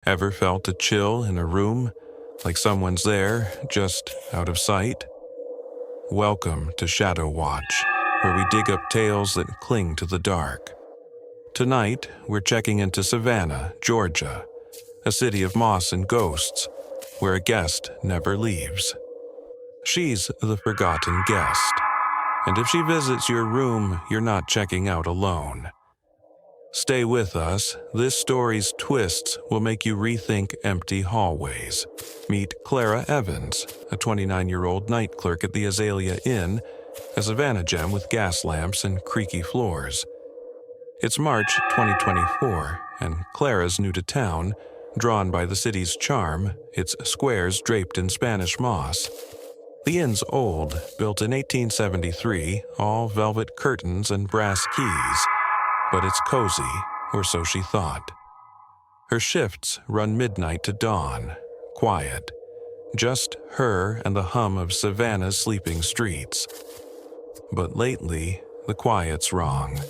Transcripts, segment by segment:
Ever felt a chill in a room, like someone's there, just out of sight? Welcome to Shadow Watch, where we dig up tales that cling to the dark. Tonight, we're checking into Savannah, Georgia, a city of moss and ghosts, where a guest never leaves. She's the forgotten guest, and if she visits your room, you're not checking out alone. Stay with us. This story's twists will make you rethink empty hallways. Meet Clara Evans, a 29-year-old night clerk at the Azalea Inn, a Savannah gem with gas lamps and creaky floors. It's March 2024, and Clara's new to town, drawn by the city's charm, its squares draped in Spanish moss. The inn's old, built in 1873, all velvet curtains and brass keys. But it's cozy, or so she thought. Her shifts run midnight to dawn, quiet. Just her and the hum of Savannah's sleeping streets. But lately, the quiet's wrong,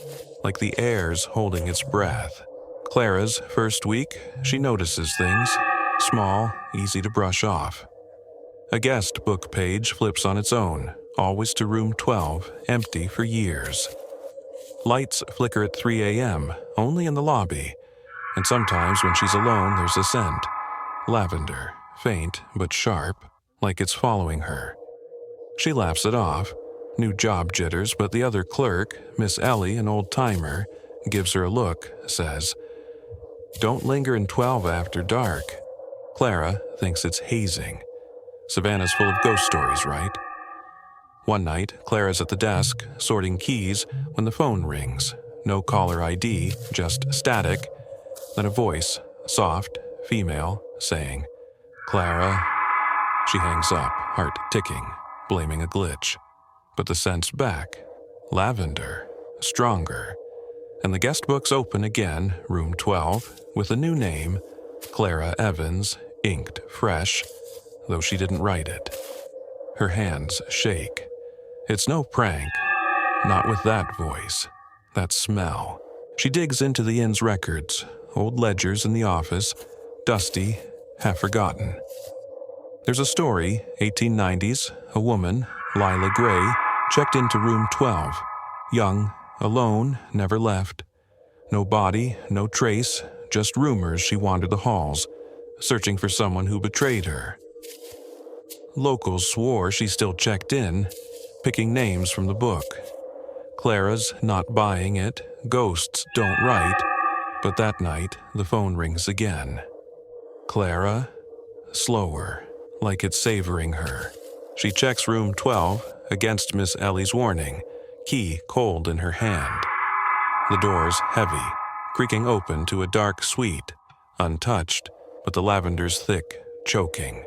like the air's holding its breath. Clara's first week, she notices things, small, easy to brush off. A guest book page flips on its own, always to room 12, empty for years. Lights flicker at 3 a.m., only in the lobby, and sometimes when she's alone there's a scent. Lavender, faint but sharp, like it's following her. She laughs it off. New job jitters, but the other clerk, Miss Ellie, an old-timer, gives her a look, says, "Don't linger in 12 after dark." Clara thinks it's hazing. Savannah's full of ghost stories, right? One night, Clara's at the desk, sorting keys, when the phone rings. No caller ID, just static. Then a voice, soft, female, saying, "Clara." She hangs up, heart ticking, blaming a glitch. But the scent's back. Lavender. Stronger. And the guest book's open again, room 12, with a new name, Clara Evans, inked fresh, though she didn't write it. Her hands shake. It's no prank. Not with that voice. That smell. She digs into the inn's records, old ledgers in the office, dusty, half forgotten. There's a story, 1890s, a woman, Lila Gray, checked into room 12. Young, alone, never left. No body, no trace, just rumors she wandered the halls, searching for someone who betrayed her. Locals swore she still checked in, picking names from the book. Clara's not buying it, ghosts don't write, but that night the phone rings again. Clara? Slower, like it's savoring her. She checks room 12, against Miss Ellie's warning, key cold in her hand. The door's heavy, creaking open to a dark suite, untouched, but the lavender's thick, choking.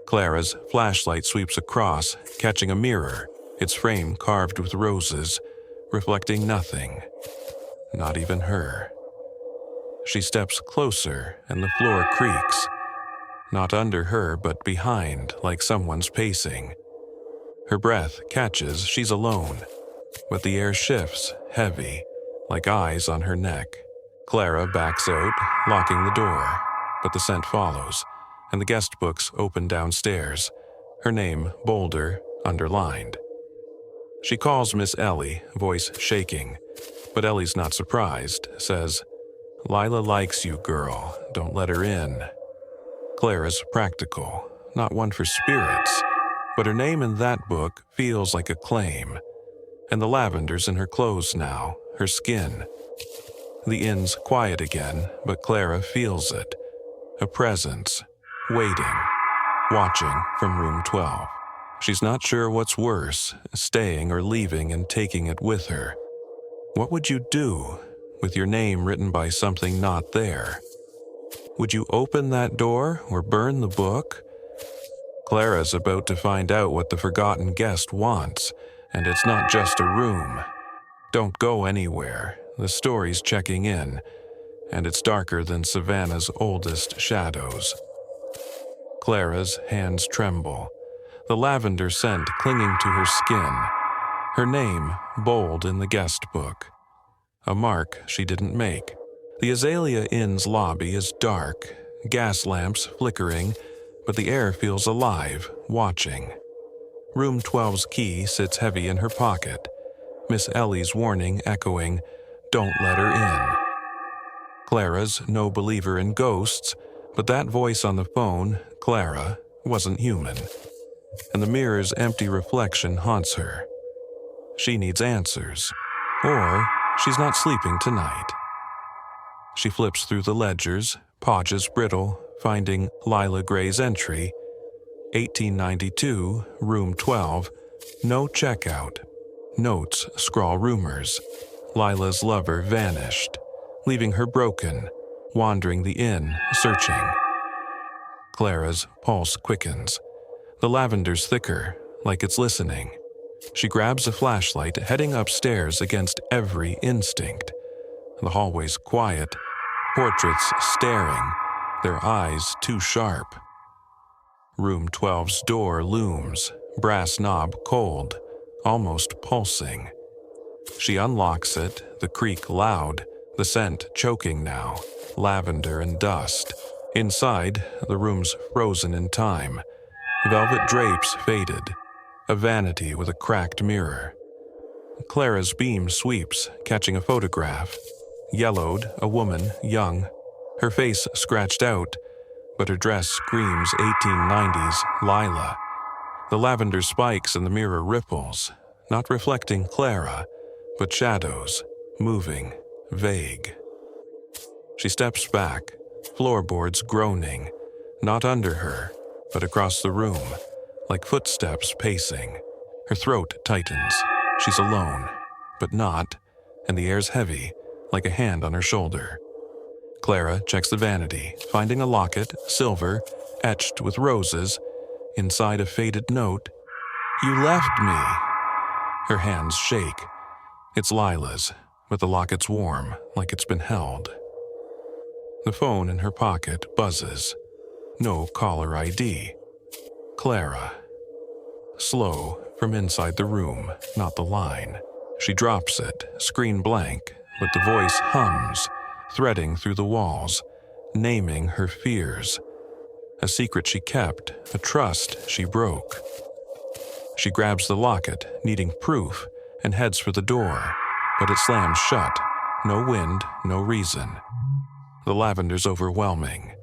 Clara's flashlight sweeps across, catching a mirror, its frame carved with roses, reflecting nothing. Not even her. She steps closer, and the floor creaks. Not under her, but behind, like someone's pacing. Her breath catches, she's alone, but the air shifts, heavy, like eyes on her neck. Clara backs out, locking the door, but the scent follows, and the guest books open downstairs, her name bolder, underlined. She calls Miss Ellie, voice shaking, but Ellie's not surprised, says, "Lila likes you, girl, don't let her in." Clara's practical, not one for spirits, but her name in that book feels like a claim. And the lavender's in her clothes now, her skin. The inn's quiet again, but Clara feels it. A presence, waiting, watching from room 12. She's not sure what's worse, staying or leaving and taking it with her. What would you do with your name written by something not there? Would you open that door or burn the book? Clara's about to find out what the forgotten guest wants, and it's not just a room. Don't go anywhere. The story's checking in, and it's darker than Savannah's oldest shadows. Clara's hands tremble, the lavender scent clinging to her skin, her name bold in the guest book. A mark she didn't make, The Azalea Inn's lobby is dark, gas lamps flickering, but the air feels alive, watching. Room 12's key sits heavy in her pocket, Miss Ellie's warning echoing, "Don't let her in." Clara's no believer in ghosts, but that voice on the phone, Clara, wasn't human. And the mirror's empty reflection haunts her. She needs answers, or she's not sleeping tonight. She flips through the ledgers, pages brittle, finding Lila Gray's entry, 1892, room 12, no checkout. Notes scrawl rumors. Lila's lover vanished, leaving her broken, wandering the inn, searching. Clara's pulse quickens. The lavender's thicker, like it's listening. She grabs a flashlight, heading upstairs against every instinct. The hallway's quiet, portraits staring, their eyes too sharp. Room 12's door looms, brass knob cold, almost pulsing. She unlocks it, the creak loud, the scent choking now, lavender and dust. Inside, the room's frozen in time. Velvet drapes faded, a vanity with a cracked mirror. Clara's beam sweeps, catching a photograph. Yellowed, a woman, young, her face scratched out, but her dress screams 1890s Lila. The lavender spikes in the mirror ripples, not reflecting Clara, but shadows, moving, vague. She steps back, floorboards groaning, not under her, but across the room, like footsteps pacing. Her throat tightens. She's alone, but not, and the air's heavy, like a hand on her shoulder. Clara checks the vanity, finding a locket, silver, etched with roses. Inside a faded note, "You left me." Her hands shake. It's Lila's, but the locket's warm, like it's been held. The phone in her pocket buzzes. No caller ID. Clara. Slow, from inside the room, not the line. She drops it, screen blank, but the voice hums, threading through the walls, naming her fears. A secret she kept, a trust she broke. She grabs the locket, needing proof, and heads for the door, but it slams shut. No wind, no reason. The lavender's overwhelming,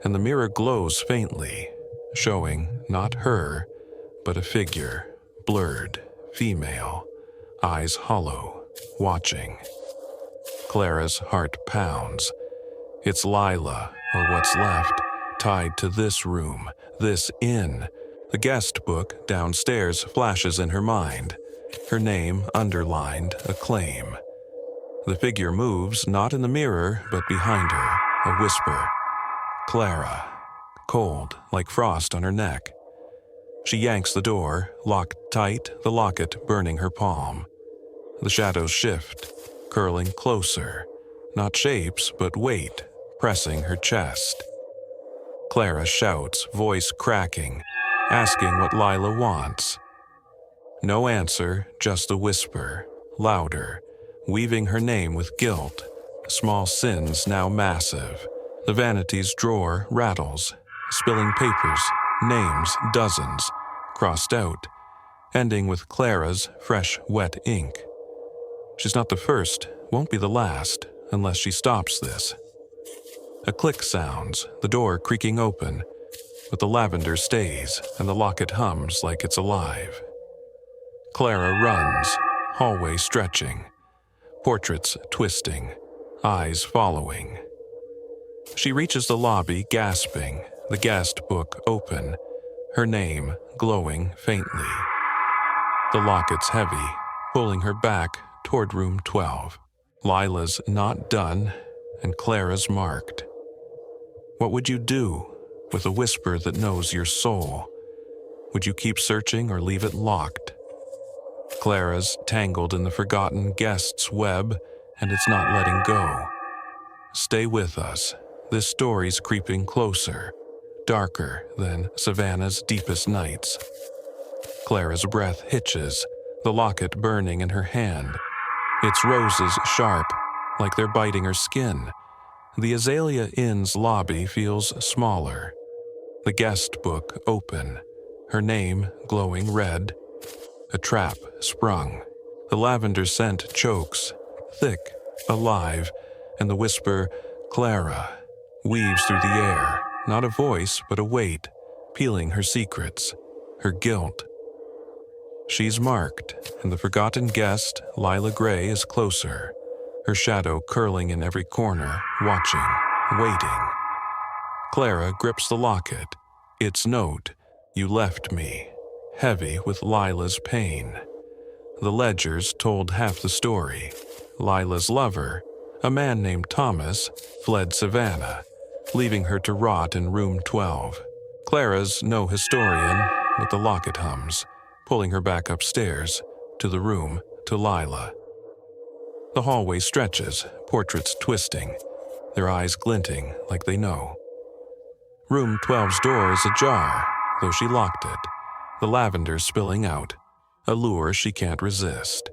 and the mirror glows faintly, showing not her, but a figure, blurred, female, eyes hollow, watching. Clara's heart pounds. It's Lila, or what's left, tied to this room, this inn. The guest book downstairs flashes in her mind, her name underlined, a claim. The figure moves, not in the mirror, but behind her, a whisper. Clara, cold, like frost on her neck. She yanks the door, locked tight, the locket burning her palm. The shadows shift, curling closer, not shapes, but weight, pressing her chest. Clara shouts, voice cracking, asking what Lila wants. No answer, just a whisper, louder, weaving her name with guilt, small sins now massive. The vanity's drawer rattles, spilling papers, names dozens, crossed out, ending with Clara's fresh, wet ink. She's not the first, won't be the last, unless she stops this. A click sounds, the door creaking open, but the lavender stays and the locket hums like it's alive. Clara runs, hallway stretching, portraits twisting, eyes following. She reaches the lobby, gasping, the guest book open, her name glowing faintly. The locket's heavy, pulling her back toward room 12. Lila's not done, and Clara's marked. What would you do with a whisper that knows your soul? Would you keep searching or leave it locked? Clara's tangled in the forgotten guest's web, and it's not letting go. Stay with us. This story's creeping closer, darker than Savannah's deepest nights. Clara's breath hitches, the locket burning in her hand. Its roses sharp, like they're biting her skin, The Azalea Inn's lobby feels smaller. The guest book open, her name glowing red. A trap sprung. The lavender scent chokes, thick, alive, and the whisper, Clara, weaves through the air, not a voice but a weight, peeling her secrets, her guilt. She's marked, and the forgotten guest, Lila Gray, is closer, her shadow curling in every corner, watching, waiting. Clara grips the locket, its note, "You left me," heavy with Lila's pain. The ledgers told half the story. Lila's lover, a man named Thomas, fled Savannah, leaving her to rot in room 12. Clara's no historian, but the locket hums, pulling her back upstairs, to the room, to Lila. The hallway stretches, portraits twisting, their eyes glinting like they know. Room 12's door is ajar, though she locked it, the lavender spilling out, a lure she can't resist.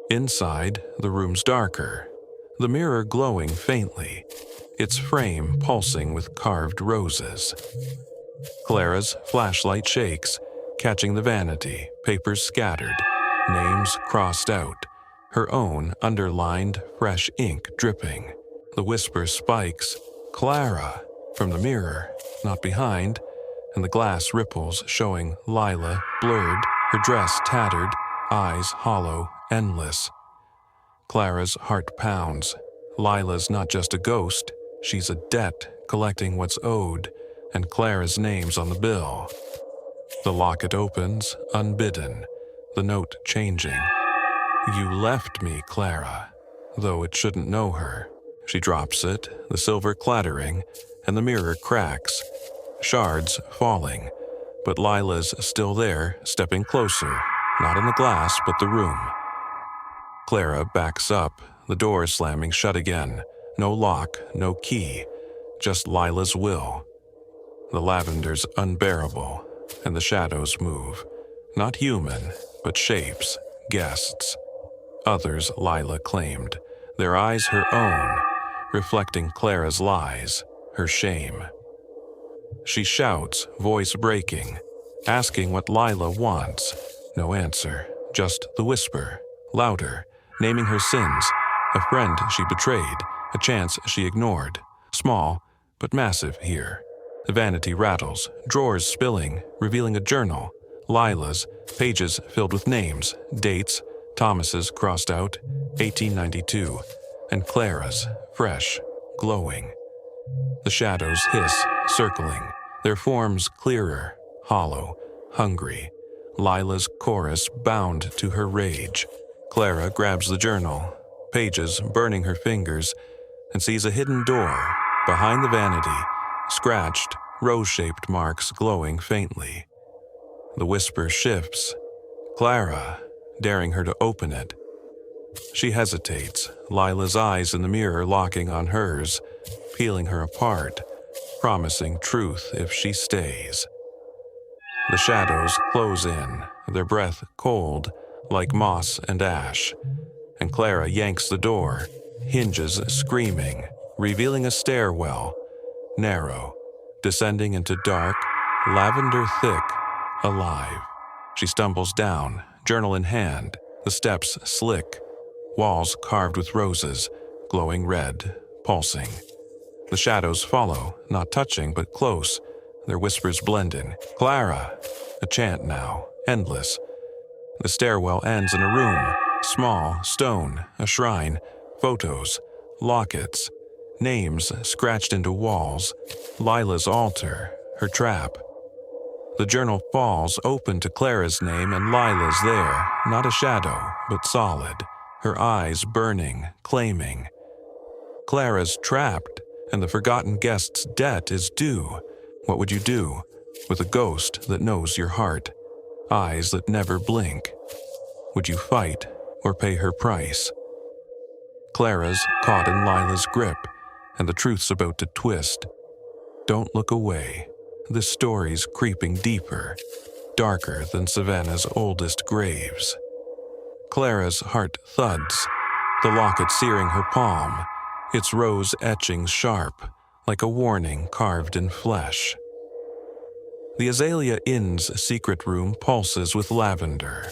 Inside, the room's darker, the mirror glowing faintly, its frame pulsing with carved roses. Clara's flashlight shakes, catching the vanity, papers scattered, names crossed out, her own underlined, fresh ink dripping. The whisper spikes, "Clara," from the mirror, not behind, and the glass ripples showing Lila blurred, her dress tattered, eyes hollow, endless. Clara's heart pounds. Lila's not just a ghost, she's a debt collecting what's owed, and Clara's name's on the bill. The locket opens, unbidden, the note changing. "You left me, Clara," though it shouldn't know her. She drops it, the silver clattering, and the mirror cracks, shards falling, but Lila's still there, stepping closer, not in the glass but the room. Clara backs up, the door slamming shut again. No lock, no key, just Lila's will. The lavender's unbearable, and the shadows move. Not human, but shapes, guests. Others Lila claimed, their eyes her own, reflecting Clara's lies, her shame. She shouts, voice breaking, asking what Lila wants. No answer, just the whisper, louder, naming her sins, a friend she betrayed, a chance she ignored. Small, but massive here. The vanity rattles, drawers spilling, revealing a journal. Lila's, pages filled with names, dates, Thomas's crossed out, 1892, and Clara's, fresh, glowing. The shadows hiss, circling, their forms clearer, hollow, hungry. Lila's chorus bound to her rage. Clara grabs the journal, pages burning her fingers, and sees a hidden door, behind the vanity, scratched, rose-shaped marks glowing faintly. The whisper shifts. "Clara," daring her to open it. She hesitates, Lila's eyes in the mirror locking on hers, peeling her apart, promising truth if she stays. The shadows close in, their breath cold, like moss and ash, and Clara yanks the door, hinges screaming, revealing a stairwell, narrow, descending into dark, lavender thick, alive. She stumbles down, journal in hand, the steps slick, walls carved with roses, glowing red, pulsing. The shadows follow, not touching but close, their whispers blending. "Clara!" A chant now, endless. The stairwell ends in a room, small, stone, a shrine, photos, lockets, names scratched into walls, Lila's altar, her trap. The journal falls open to Clara's name and Lila's there, not a shadow, but solid, her eyes burning, claiming. Clara's trapped, and the forgotten guest's debt is due. What would you do with a ghost that knows your heart, eyes that never blink? Would you fight or pay her price? Clara's caught in Lila's grip, and the truth's about to twist. Don't look away. This story's creeping deeper, darker than Savannah's oldest graves. Clara's heart thuds, the locket searing her palm, its rose etchings sharp, like a warning carved in flesh. The Azalea Inn's secret room pulses with lavender.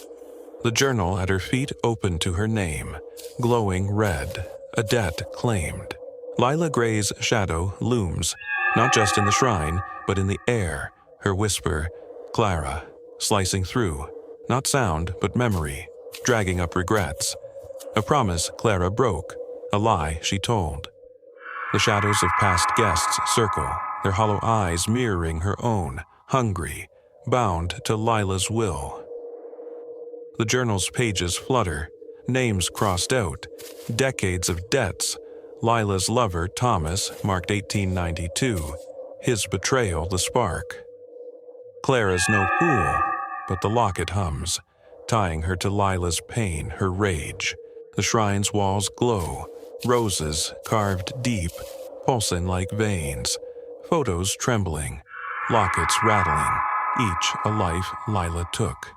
The journal at her feet open to her name, glowing red, a debt claimed. Lila Gray's shadow looms, not just in the shrine, but in the air, her whisper, Clara, slicing through, not sound, but memory, dragging up regrets. A promise Clara broke, a lie she told. The shadows of past guests circle, their hollow eyes mirroring her own, hungry, bound to Lila's will. The journal's pages flutter, names crossed out, decades of debts. Lila's lover, Thomas, marked 1892, his betrayal the spark. Clara's no fool, but the locket hums, tying her to Lila's pain, her rage. The shrine's walls glow, roses carved deep, pulsing like veins, photos trembling, lockets rattling, each a life Lila took.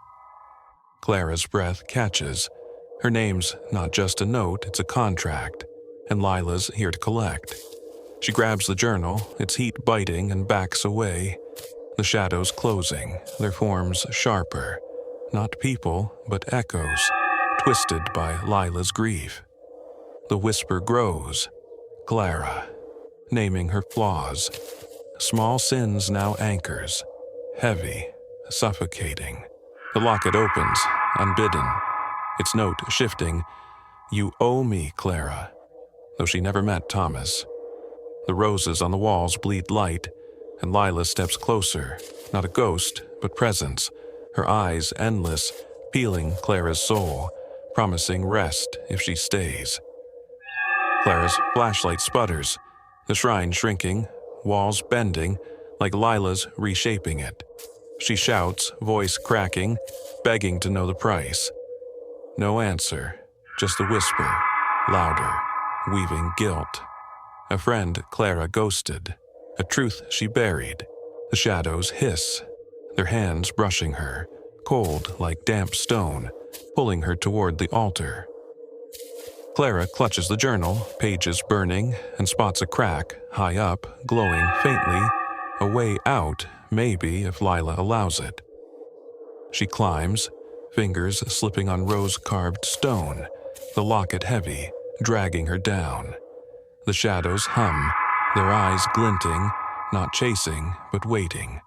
Clara's breath catches. Her name's not just a note, it's a contract, and Lila's here to collect. She grabs the journal, its heat biting, and backs away. The shadows closing, their forms sharper. Not people, but echoes, twisted by Lila's grief. The whisper grows. Clara, naming her flaws. Small sins now anchors, heavy, suffocating. The locket opens, unbidden, its note shifting. You owe me, Clara, though she never met Thomas. The roses on the walls bleed light, and Lila steps closer, not a ghost, but presence, her eyes endless, peeling Clara's soul, promising rest if she stays. Clara's flashlight sputters, the shrine shrinking, walls bending, like Lila's reshaping it. She shouts, voice cracking, begging to know the price. No answer, just a whisper, louder, weaving guilt. A friend Clara ghosted, a truth she buried. The shadows hiss, their hands brushing her, cold like damp stone, pulling her toward the altar. Clara clutches the journal, pages burning, and spots a crack, high up, glowing faintly, a way out, maybe if Lila allows it. She climbs, fingers slipping on rose-carved stone, the locket heavy, dragging her down. The shadows hum, their eyes glinting, not chasing, but waiting.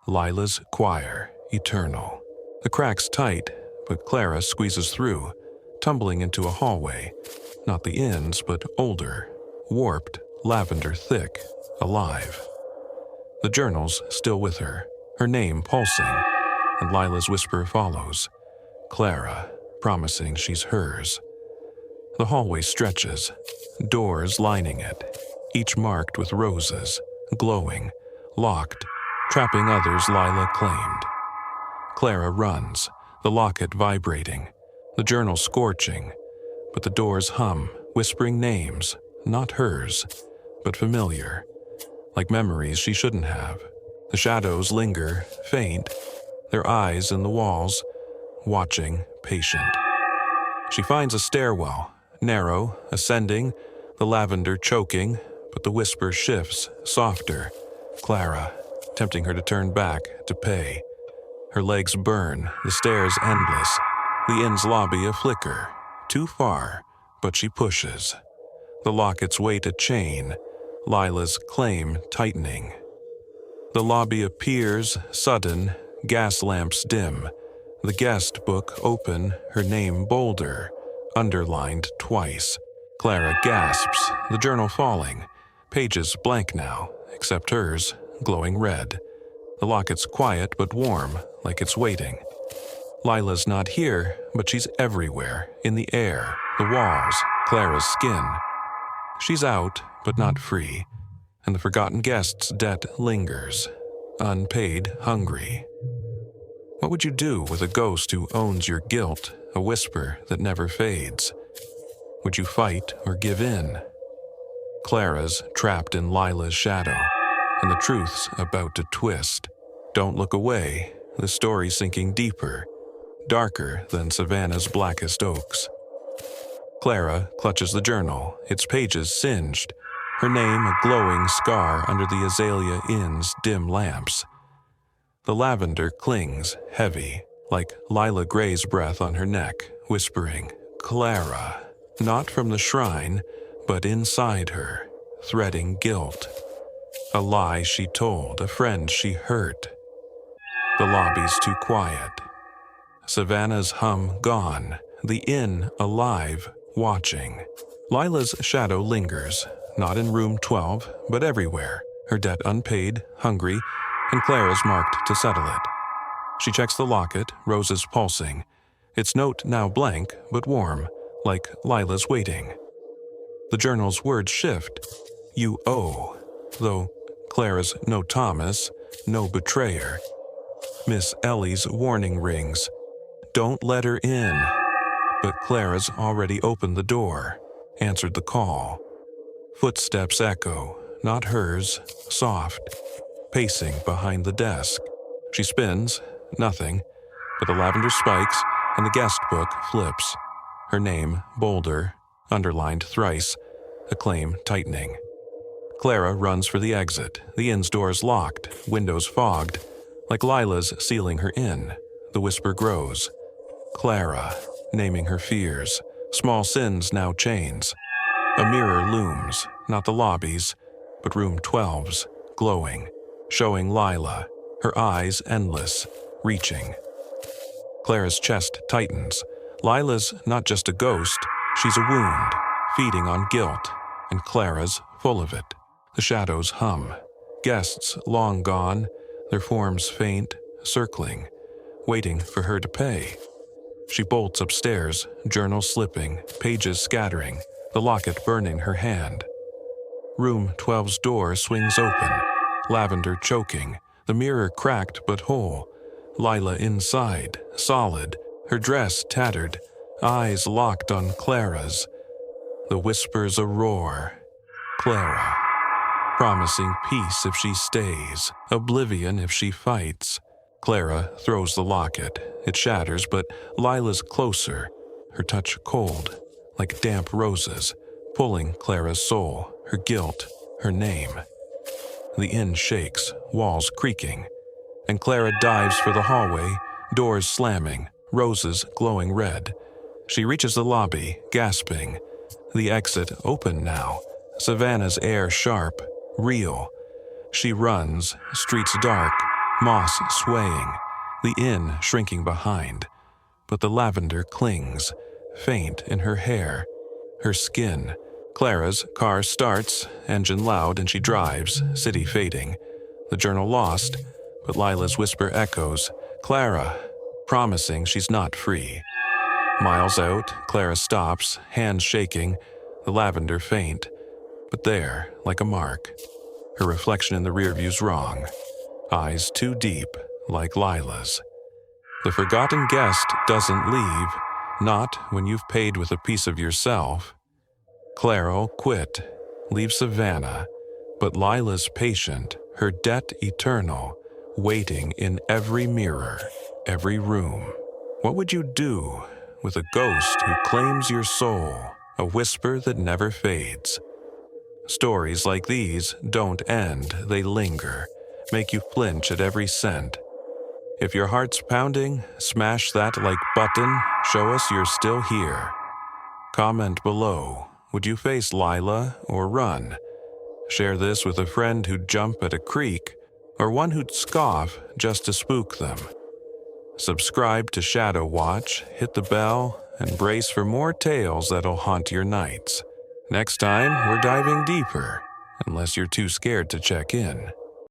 Lila's choir, eternal. The crack's tight, but Clara squeezes through, tumbling into a hallway. Not the inns, but older, warped, lavender thick, alive. The journal's still with her, her name pulsing, and Lila's whisper follows. Clara, promising she's hers. The hallway stretches, doors lining it, each marked with roses, glowing, locked, trapping others Lila claimed. Clara runs, the locket vibrating, the journal scorching, but the doors hum, whispering names, not hers, but familiar, like memories she shouldn't have. The shadows linger, faint, their eyes in the walls, watching, patient. She finds a stairwell, narrow, ascending, the lavender choking, but the whisper shifts, softer. Clara, tempting her to turn back, to pay. Her legs burn, the stairs endless, the inn's lobby a flicker, too far, but she pushes. The locket's weight a chain, Lila's claim tightening. The lobby appears, sudden, gas lamps dim, the guest book open, her name bolder, underlined twice. Clara gasps, the journal falling, pages blank now, except hers, glowing red. The locket's quiet but warm, like it's waiting. Lila's not here, but she's everywhere, in the air, the walls, Clara's skin. She's out, but not free, and the forgotten guest's debt lingers, unpaid, hungry. What would you do with a ghost who owns your guilt, a whisper that never fades? Would you fight or give in? Clara's trapped in Lila's shadow, and the truth's about to twist. Don't look away, the story's sinking deeper, darker than Savannah's blackest oaks. Clara clutches the journal, its pages singed, her name a glowing scar under the Azalea Inn's dim lamps. The lavender clings, heavy, like Lila Gray's breath on her neck, whispering, "Clara," not from the shrine, but inside her, threading guilt. A lie she told, a friend she hurt. The lobby's too quiet. Savannah's hum gone, the inn alive, watching. Lila's shadow lingers, not in room 12, but everywhere, her debt unpaid, hungry, and Clara's marked to settle it. She checks the locket, roses pulsing, its note now blank but warm, like Lila's waiting. The journal's words shift. You owe, though Clara's no Thomas, no betrayer. Miss Ellie's warning rings. Don't let her in. But Clara's already opened the door, answered the call. Footsteps echo, not hers, soft, pacing behind the desk. She spins, nothing, but the lavender spikes and the guest book flips. Her name, bolder, underlined thrice, a claim tightening. Clara runs for the exit, the inn's doors locked, windows fogged, like Lila's sealing her in. The whisper grows. Clara, naming her fears, small sins now chains. A mirror looms, not the lobby's, but room 12's, glowing, showing Lila, her eyes endless, reaching. Clara's chest tightens. Lila's not just a ghost, she's a wound, feeding on guilt, and Clara's full of it. The shadows hum. Guests long gone, their forms faint, circling, waiting for her to pay. She bolts upstairs, journal slipping, pages scattering, the locket burning her hand. Room 12's door swings open, lavender choking, the mirror cracked but whole. Lila inside, solid, her dress tattered, eyes locked on Clara's. The whispers a roar. Clara, promising peace if she stays, oblivion if she fights. Clara throws the locket. It shatters, but Lila's closer, her touch cold, like damp roses, pulling Clara's soul, her guilt, her name. The inn shakes, walls creaking, and Clara dives for the hallway, doors slamming, roses glowing red. She reaches the lobby, gasping. The exit open now, Savannah's air sharp, real. She runs, streets dark, moss swaying, the inn shrinking behind. But the lavender clings, faint in her hair, her skin. Clara's car starts, engine loud, and she drives, city fading. The journal lost, but Lila's whisper echoes, Clara, promising she's not free. Miles out, Clara stops, hands shaking, the lavender faint. But there, like a mark, her reflection in the rearview's wrong. Eyes too deep, like Lila's. The forgotten guest doesn't leave, not when you've paid with a piece of yourself. Clara'll quit, leave Savannah, but Lila's patient, her debt eternal, waiting in every mirror, every room. What would you do with a ghost who claims your soul, a whisper that never fades? Stories like these don't end, they linger, make you flinch at every scent. If your heart's pounding, smash that like button, show us you're still here. Comment below, would you face Lila or run? Share this with a friend who'd jump at a creek, or one who'd scoff just to spook them. Subscribe to Shadow Watch, hit the bell, and brace for more tales that'll haunt your nights. Next time, we're diving deeper, unless you're too scared to check in.